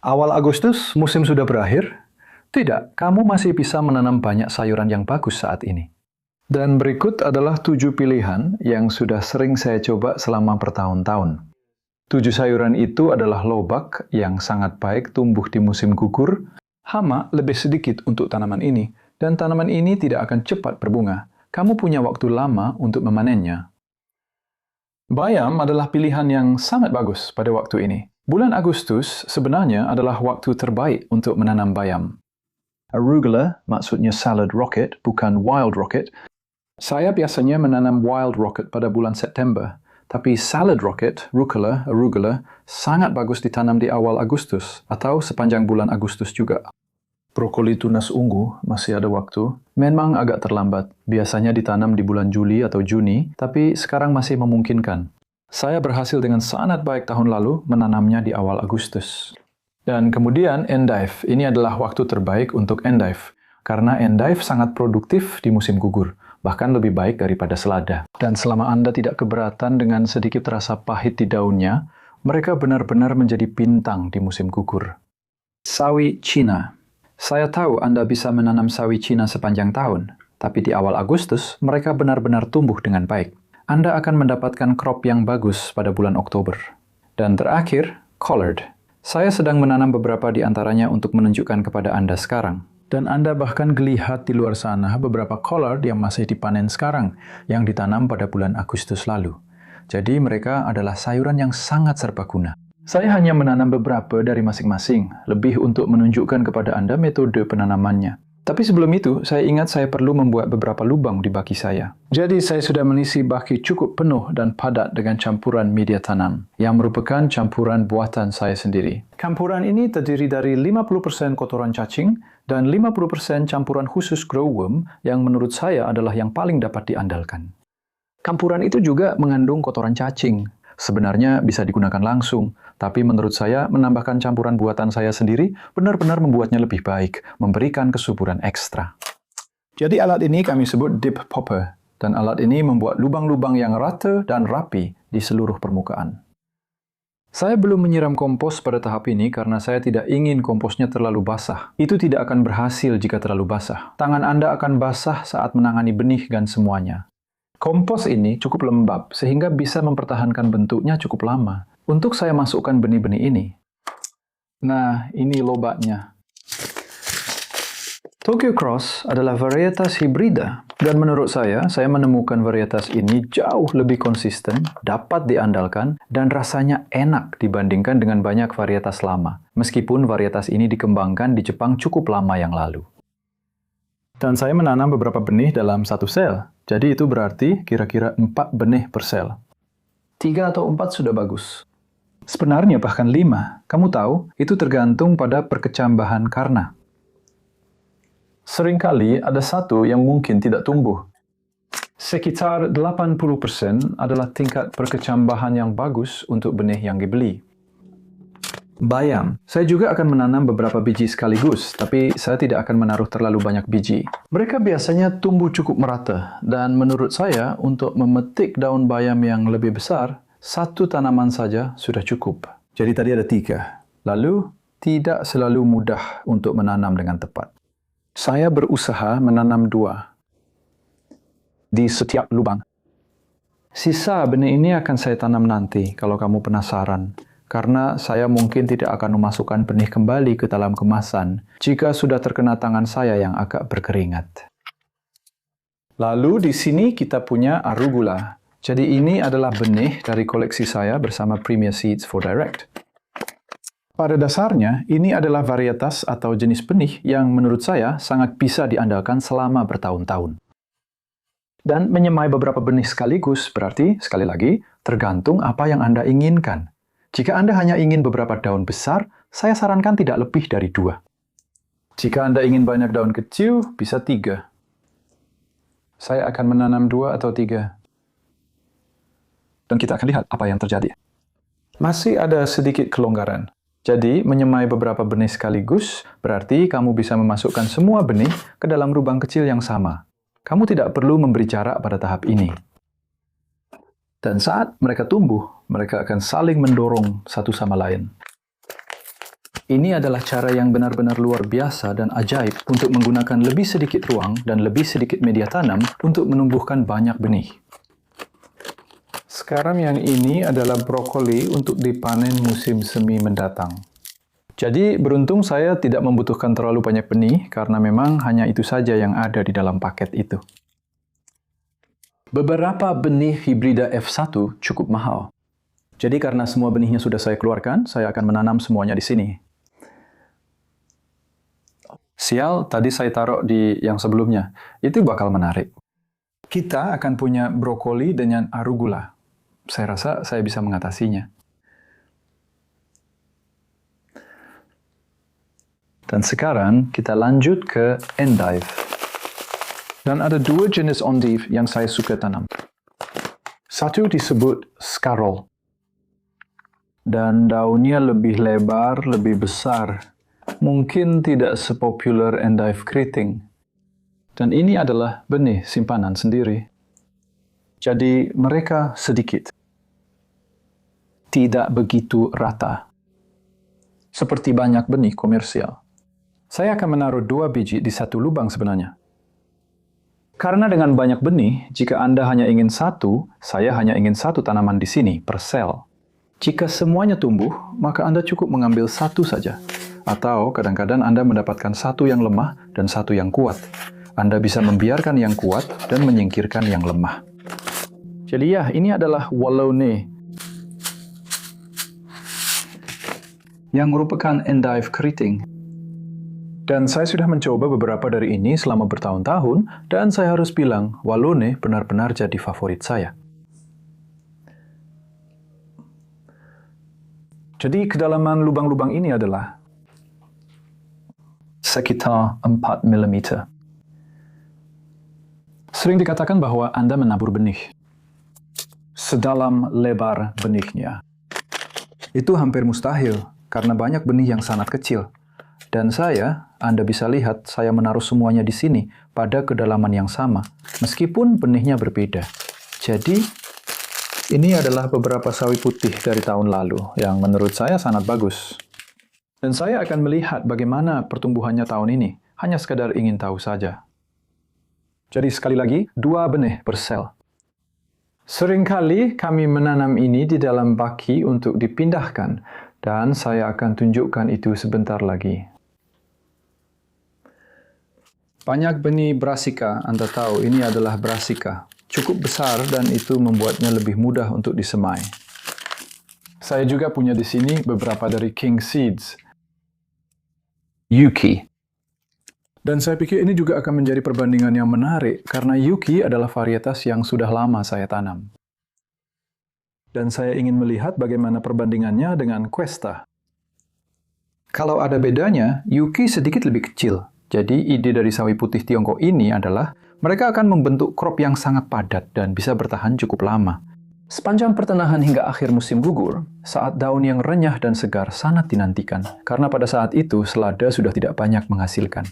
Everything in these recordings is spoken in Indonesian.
Awal Agustus, musim sudah berakhir? Tidak, kamu masih bisa menanam banyak sayuran yang bagus saat ini. Dan berikut adalah 7 pilihan yang sudah sering saya coba selama bertahun-tahun. 7 sayuran itu adalah lobak yang sangat baik tumbuh di musim gugur, hama lebih sedikit untuk tanaman ini, dan tanaman ini tidak akan cepat berbunga. Kamu punya waktu lama untuk memanennya. Bayam adalah pilihan yang sangat bagus pada waktu ini. Bulan Agustus sebenarnya adalah waktu terbaik untuk menanam bayam. Arugula, maksudnya salad rocket, bukan wild rocket. Saya biasanya menanam wild rocket pada bulan September, tapi salad rocket, arugula, sangat bagus ditanam di awal Agustus atau sepanjang bulan Agustus juga. Brokoli tunas ungu masih ada waktu. Memang agak terlambat. Biasanya ditanam di bulan Juli atau Juni, tapi sekarang masih memungkinkan. Saya berhasil dengan sangat baik tahun lalu menanamnya di awal Agustus. Dan kemudian endive. Ini adalah waktu terbaik untuk endive. Karena endive sangat produktif di musim gugur. Bahkan lebih baik daripada selada. Dan selama Anda tidak keberatan dengan sedikit rasa pahit di daunnya, mereka benar-benar menjadi bintang di musim gugur. Sawi Cina. Saya tahu Anda bisa menanam sawi Cina sepanjang tahun, tapi di awal Agustus mereka benar-benar tumbuh dengan baik. Anda akan mendapatkan crop yang bagus pada bulan Oktober. Dan terakhir, collard. Saya sedang menanam beberapa di antaranya untuk menunjukkan kepada Anda sekarang. Dan Anda bahkan lihat di luar sana beberapa collard yang masih dipanen sekarang, yang ditanam pada bulan Agustus lalu. Jadi mereka adalah sayuran yang sangat serbaguna. Saya hanya menanam beberapa dari masing-masing, lebih untuk menunjukkan kepada Anda metode penanamannya. Tapi sebelum itu, saya ingat saya perlu membuat beberapa lubang di baki saya. Jadi saya sudah mengisi baki cukup penuh dan padat dengan campuran media tanam, yang merupakan campuran buatan saya sendiri. Campuran ini terdiri dari 50% kotoran cacing dan 50% campuran khusus growworm yang menurut saya adalah yang paling dapat diandalkan. Campuran itu juga mengandung kotoran cacing. Sebenarnya bisa digunakan langsung, tapi menurut saya menambahkan campuran buatan saya sendiri benar-benar membuatnya lebih baik, memberikan kesuburan ekstra. Jadi alat ini kami sebut dip popper, dan alat ini membuat lubang-lubang yang rata dan rapi di seluruh permukaan. Saya belum menyiram kompos pada tahap ini karena saya tidak ingin komposnya terlalu basah. Itu tidak akan berhasil jika terlalu basah. Tangan Anda akan basah saat menangani benih dan semuanya. Kompos ini cukup lembab, sehingga bisa mempertahankan bentuknya cukup lama. Untuk saya masukkan benih-benih ini. Nah, ini lobaknya. Tokyo Cross adalah varietas hibrida. Dan menurut saya menemukan varietas ini jauh lebih konsisten, dapat diandalkan, dan rasanya enak dibandingkan dengan banyak varietas lama. Meskipun varietas ini dikembangkan di Jepang cukup lama yang lalu. Dan saya menanam beberapa benih dalam satu sel. Jadi itu berarti kira-kira 4 benih per sel. 3 atau 4 sudah bagus. Sebenarnya bahkan 5. Kamu tahu, itu tergantung pada perkecambahan karna. Seringkali ada satu yang mungkin tidak tumbuh. Sekitar 80% adalah tingkat perkecambahan yang bagus untuk benih yang dibeli. Bayam. Saya juga akan menanam beberapa biji sekaligus, tapi saya tidak akan menaruh terlalu banyak biji. Mereka biasanya tumbuh cukup merata, dan menurut saya, untuk memetik daun bayam yang lebih besar, satu tanaman saja sudah cukup. Jadi tadi ada 3. Lalu, tidak selalu mudah untuk menanam dengan tepat. Saya berusaha menanam 2 di setiap lubang. Sisa benih ini akan saya tanam nanti, kalau kamu penasaran. Karena saya mungkin tidak akan memasukkan benih kembali ke dalam kemasan jika sudah terkena tangan saya yang agak berkeringat. Lalu di sini kita punya arugula. Jadi ini adalah benih dari koleksi saya bersama Premier Seeds for Direct. Pada dasarnya, ini adalah varietas atau jenis benih yang menurut saya sangat bisa diandalkan selama bertahun-tahun. Dan menyemai beberapa benih sekaligus berarti, sekali lagi, tergantung apa yang Anda inginkan. Jika Anda hanya ingin beberapa daun besar, saya sarankan tidak lebih dari 2. Jika Anda ingin banyak daun kecil, bisa 3. Saya akan menanam 2 atau 3. Dan kita akan lihat apa yang terjadi. Masih ada sedikit kelonggaran. Jadi, menyemai beberapa benih sekaligus, berarti kamu bisa memasukkan semua benih ke dalam lubang kecil yang sama. Kamu tidak perlu memberi jarak pada tahap ini. Dan saat mereka tumbuh, mereka akan saling mendorong satu sama lain. Ini adalah cara yang benar-benar luar biasa dan ajaib untuk menggunakan lebih sedikit ruang dan lebih sedikit media tanam untuk menumbuhkan banyak benih. Sekarang yang ini adalah brokoli untuk dipanen musim semi mendatang. Jadi beruntung saya tidak membutuhkan terlalu banyak benih karena memang hanya itu saja yang ada di dalam paket itu. Beberapa benih hibrida F1 cukup mahal. Jadi karena semua benihnya sudah saya keluarkan, saya akan menanam semuanya di sini. Sial, tadi saya taruh di yang sebelumnya. Itu bakal menarik. Kita akan punya brokoli dengan arugula. Saya rasa saya bisa mengatasinya. Dan sekarang kita lanjut ke endive. Dan ada dua jenis endive yang saya suka tanam. Satu disebut scarol. Dan daunnya lebih lebar, lebih besar. Mungkin tidak sepopuler endive keriting. Dan ini adalah benih simpanan sendiri. Jadi mereka sedikit. Tidak begitu rata. Seperti banyak benih komersial. Saya akan menaruh 2 biji di satu lubang sebenarnya. Karena dengan banyak benih, jika Anda hanya ingin satu, saya hanya ingin satu tanaman di sini, per sel. Jika semuanya tumbuh, maka Anda cukup mengambil satu saja. Atau kadang-kadang Anda mendapatkan satu yang lemah dan satu yang kuat. Anda bisa membiarkan yang kuat dan menyingkirkan yang lemah. Jadi ya, ini adalah Wallone, yang merupakan endive keriting. Dan saya sudah mencoba beberapa dari ini selama bertahun-tahun, dan saya harus bilang, Wallone benar-benar jadi favorit saya. Jadi kedalaman lubang-lubang ini adalah sekitar 4 mm. Sering dikatakan bahwa Anda menabur benih sedalam lebar benihnya. Itu hampir mustahil, karena banyak benih yang sangat kecil. Dan Anda bisa lihat, saya menaruh semuanya di sini pada kedalaman yang sama, meskipun benihnya berbeda. Jadi, ini adalah beberapa sawi putih dari tahun lalu, yang menurut saya sangat bagus. Dan saya akan melihat bagaimana pertumbuhannya tahun ini, hanya sekadar ingin tahu saja. Jadi sekali lagi, 2 benih per sel. Seringkali kami menanam ini di dalam baki untuk dipindahkan, dan saya akan tunjukkan itu sebentar lagi. Banyak benih brassica, Anda tahu ini adalah brassica. Cukup besar dan itu membuatnya lebih mudah untuk disemai. Saya juga punya di sini beberapa dari King Seeds. Yuki. Dan saya pikir ini juga akan menjadi perbandingan yang menarik, karena Yuki adalah varietas yang sudah lama saya tanam. Dan saya ingin melihat bagaimana perbandingannya dengan Questa. Kalau ada bedanya, Yuki sedikit lebih kecil. Jadi ide dari sawi putih Tiongkok ini adalah mereka akan membentuk crop yang sangat padat dan bisa bertahan cukup lama. Sepanjang pertengahan hingga akhir musim gugur, saat daun yang renyah dan segar sangat dinantikan, karena pada saat itu selada sudah tidak banyak menghasilkan.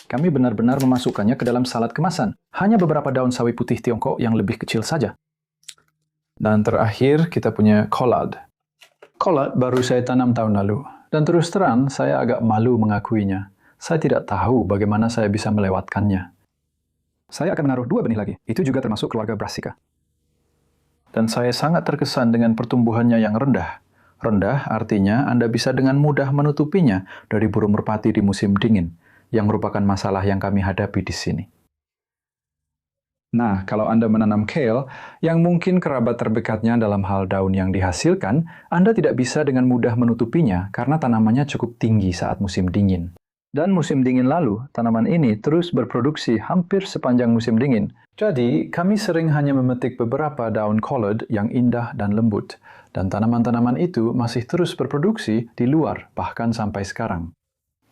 Kami benar-benar memasukkannya ke dalam salad kemasan. Hanya beberapa daun sawi putih Tiongkok yang lebih kecil saja. Dan terakhir, kita punya collard. Collard baru saya tanam tahun lalu. Dan terus terang, saya agak malu mengakuinya. Saya tidak tahu bagaimana saya bisa melewatkannya. Saya akan menaruh 2 benih lagi. Itu juga termasuk keluarga brassica. Dan saya sangat terkesan dengan pertumbuhannya yang rendah. Rendah artinya Anda bisa dengan mudah menutupinya dari burung merpati di musim dingin, yang merupakan masalah yang kami hadapi di sini. Nah, kalau Anda menanam kale, yang mungkin kerabat terdekatnya dalam hal daun yang dihasilkan, Anda tidak bisa dengan mudah menutupinya karena tanamannya cukup tinggi saat musim dingin. Dan musim dingin lalu, tanaman ini terus berproduksi hampir sepanjang musim dingin. Jadi, kami sering hanya memetik beberapa daun collard yang indah dan lembut, dan tanaman-tanaman itu masih terus berproduksi di luar, bahkan sampai sekarang.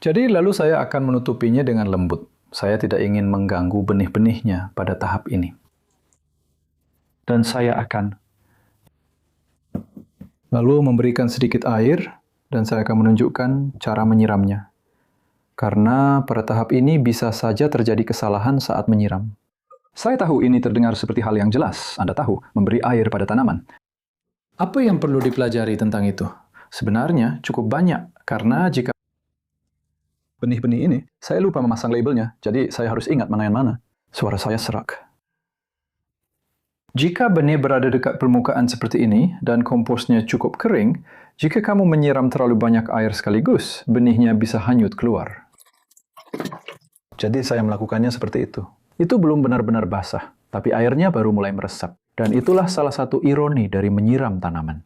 Jadi, lalu saya akan menutupinya dengan lembut. Saya tidak ingin mengganggu benih-benihnya pada tahap ini. Dan saya akan lalu memberikan sedikit air, dan saya akan menunjukkan cara menyiramnya. Karena pada tahap ini bisa saja terjadi kesalahan saat menyiram. Saya tahu ini terdengar seperti hal yang jelas, Anda tahu, memberi air pada tanaman. Apa yang perlu dipelajari tentang itu? Sebenarnya cukup banyak, karena jika benih-benih ini, saya lupa memasang labelnya, jadi saya harus ingat mana yang mana. Suara saya serak. Jika benih berada dekat permukaan seperti ini dan komposnya cukup kering, jika kamu menyiram terlalu banyak air sekaligus, benihnya bisa hanyut keluar. Jadi saya melakukannya seperti itu. Itu belum benar-benar basah, tapi airnya baru mulai meresap. Dan itulah salah satu ironi dari menyiram tanaman.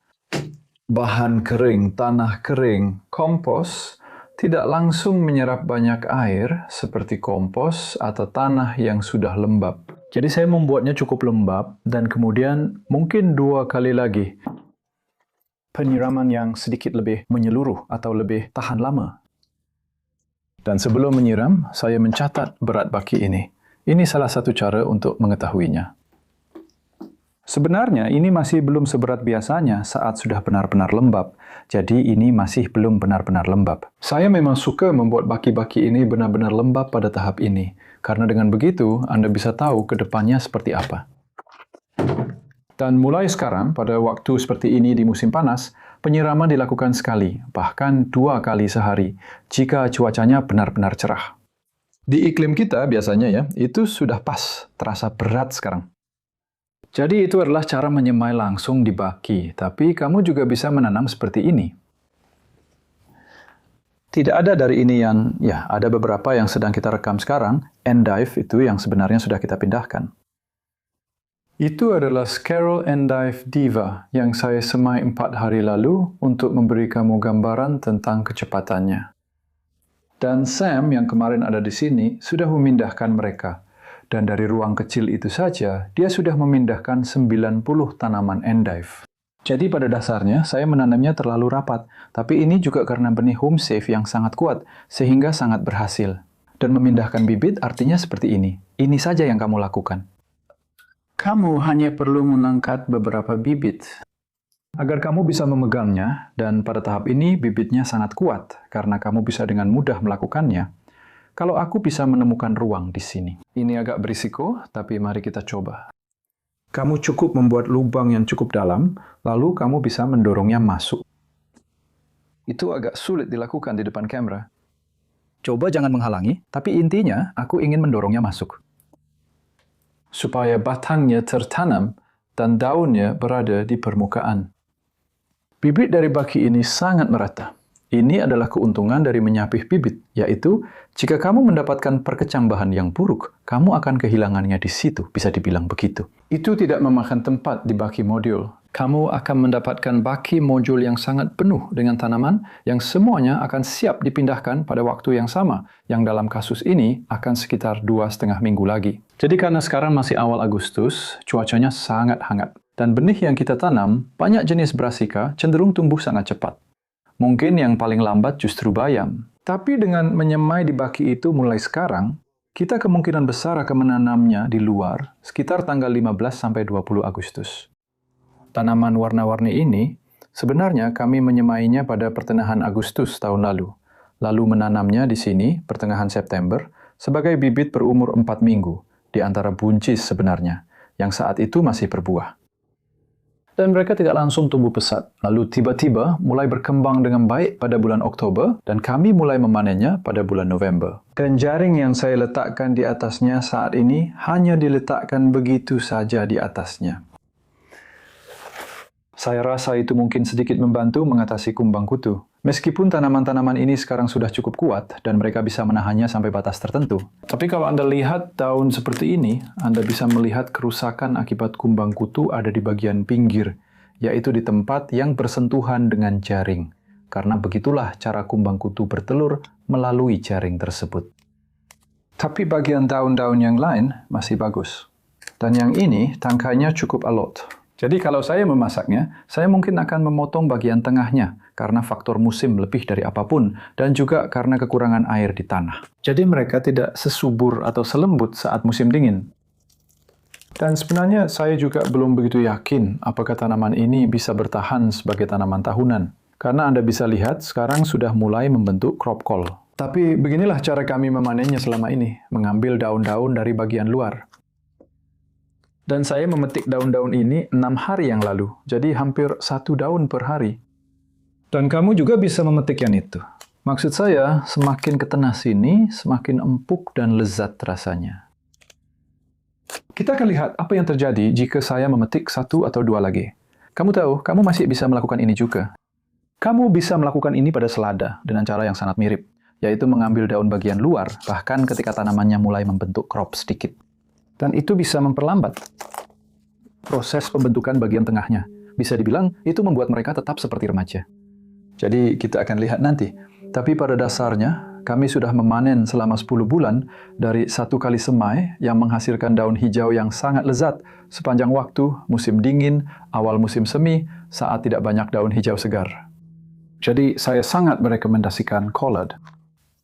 Bahan kering, tanah kering, kompos tidak langsung menyerap banyak air seperti kompos atau tanah yang sudah lembab. Jadi saya membuatnya cukup lembab dan kemudian mungkin 2 kali lagi penyiraman yang sedikit lebih menyeluruh atau lebih tahan lama. Dan sebelum menyiram, saya mencatat berat baki ini. Ini salah satu cara untuk mengetahuinya. Sebenarnya ini masih belum seberat biasanya saat sudah benar-benar lembab. Jadi ini masih belum benar-benar lembab. Saya memang suka membuat baki-baki ini benar-benar lembab pada tahap ini. Karena dengan begitu, Anda bisa tahu ke depannya seperti apa. Dan mulai sekarang, pada waktu seperti ini di musim panas, penyiraman dilakukan sekali, bahkan 2 kali sehari, jika cuacanya benar-benar cerah. Di iklim kita biasanya ya, itu sudah pas, terasa berat sekarang. Jadi itu adalah cara menyemai langsung di baki, tapi kamu juga bisa menanam seperti ini. Tidak ada dari ini yang, ya ada beberapa yang sedang kita rekam sekarang, endive itu yang sebenarnya sudah kita pindahkan. Itu adalah Scarol Endive Diva yang saya semai 4 hari lalu untuk memberi kamu gambaran tentang kecepatannya. Dan Sam yang kemarin ada di sini sudah memindahkan mereka. Dan dari ruang kecil itu saja, dia sudah memindahkan 90 tanaman endive. Jadi pada dasarnya, saya menanamnya terlalu rapat. Tapi ini juga karena benih home safe yang sangat kuat, sehingga sangat berhasil. Dan memindahkan bibit artinya seperti ini. Ini saja yang kamu lakukan. Kamu hanya perlu mengangkat beberapa bibit. Agar kamu bisa memegangnya, dan pada tahap ini bibitnya sangat kuat, karena kamu bisa dengan mudah melakukannya. Kalau aku bisa menemukan ruang di sini. Ini agak berisiko, tapi mari kita coba. Kamu cukup membuat lubang yang cukup dalam, lalu kamu bisa mendorongnya masuk. Itu agak sulit dilakukan di depan kamera. Coba jangan menghalangi, tapi intinya aku ingin mendorongnya masuk. Supaya batangnya tertanam dan daunnya berada di permukaan. Bibit dari baki ini sangat merata. Ini adalah keuntungan dari menyapih bibit, yaitu jika kamu mendapatkan perkecambahan yang buruk, kamu akan kehilangannya di situ, bisa dibilang begitu. Itu tidak memakan tempat di baki modul. Kamu akan mendapatkan baki modul yang sangat penuh dengan tanaman yang semuanya akan siap dipindahkan pada waktu yang sama, yang dalam kasus ini akan sekitar 2,5 minggu lagi. Jadi karena sekarang masih awal Agustus, cuacanya sangat hangat. Dan benih yang kita tanam, banyak jenis brassica cenderung tumbuh sangat cepat. Mungkin yang paling lambat justru bayam. Tapi dengan menyemai di baki itu mulai sekarang, kita kemungkinan besar akan menanamnya di luar sekitar tanggal 15-20 Agustus. Tanaman warna-warni ini, sebenarnya kami menyemainya pada pertengahan Agustus tahun lalu. Lalu menanamnya di sini pertengahan September sebagai bibit berumur 4 minggu, di antara buncis sebenarnya, yang saat itu masih berbuah. Dan mereka tidak langsung tumbuh pesat. Lalu tiba-tiba mulai berkembang dengan baik pada bulan Oktober dan kami mulai memanennya pada bulan November. Dan jaring yang saya letakkan di atasnya saat ini hanya diletakkan begitu saja di atasnya. Saya rasa itu mungkin sedikit membantu mengatasi kumbang kutu. Meskipun tanaman-tanaman ini sekarang sudah cukup kuat dan mereka bisa menahannya sampai batas tertentu. Tapi kalau Anda lihat daun seperti ini, Anda bisa melihat kerusakan akibat kumbang kutu ada di bagian pinggir, yaitu di tempat yang bersentuhan dengan jaring. Karena begitulah cara kumbang kutu bertelur melalui jaring tersebut. Tapi bagian daun-daun yang lain masih bagus. Dan yang ini tangkainya cukup alot. Jadi kalau saya memasaknya, saya mungkin akan memotong bagian tengahnya karena faktor musim lebih dari apapun dan juga karena kekurangan air di tanah. Jadi mereka tidak sesubur atau selembut saat musim dingin. Dan sebenarnya saya juga belum begitu yakin apakah tanaman ini bisa bertahan sebagai tanaman tahunan. Karena Anda bisa lihat sekarang sudah mulai membentuk crop caul. Tapi beginilah cara kami memanennya selama ini, mengambil daun-daun dari bagian luar. Dan saya memetik daun-daun ini 6 hari yang lalu, jadi hampir 1 daun per hari. Dan kamu juga bisa memetik yang itu. Maksud saya, semakin ketena sini, semakin empuk dan lezat rasanya. Kita akan lihat apa yang terjadi jika saya memetik 1 atau 2 lagi. Kamu tahu, kamu masih bisa melakukan ini juga. Kamu bisa melakukan ini pada selada dengan cara yang sangat mirip, yaitu mengambil daun bagian luar, bahkan ketika tanamannya mulai membentuk crop sedikit. Dan itu bisa memperlambat proses pembentukan bagian tengahnya. Bisa dibilang, itu membuat mereka tetap seperti remaja. Jadi kita akan lihat nanti. Tapi pada dasarnya, kami sudah memanen selama 10 bulan dari 1 kali semai yang menghasilkan daun hijau yang sangat lezat sepanjang waktu, musim dingin, awal musim semi, saat tidak banyak daun hijau segar. Jadi saya sangat merekomendasikan collard.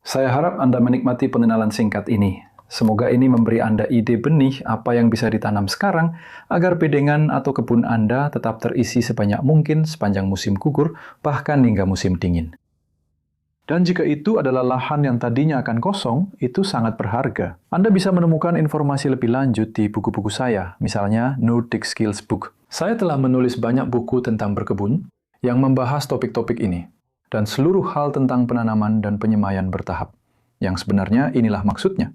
Saya harap Anda menikmati pengenalan singkat ini. Semoga ini memberi Anda ide benih apa yang bisa ditanam sekarang agar bedengan atau kebun Anda tetap terisi sebanyak mungkin sepanjang musim gugur, bahkan hingga musim dingin. Dan jika itu adalah lahan yang tadinya akan kosong, itu sangat berharga. Anda bisa menemukan informasi lebih lanjut di buku-buku saya, misalnya Nordic Skills Book. Saya telah menulis banyak buku tentang berkebun yang membahas topik-topik ini, dan seluruh hal tentang penanaman dan penyemaian bertahap. Yang sebenarnya inilah maksudnya.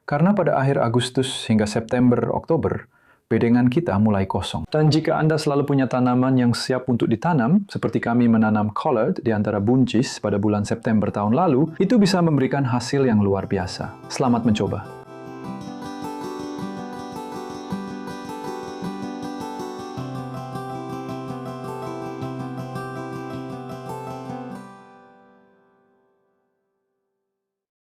Karena pada akhir Agustus hingga September-Oktober, bedengan kita mulai kosong. Dan jika Anda selalu punya tanaman yang siap untuk ditanam, seperti kami menanam collard di antara buncis pada bulan September tahun lalu, itu bisa memberikan hasil yang luar biasa. Selamat mencoba!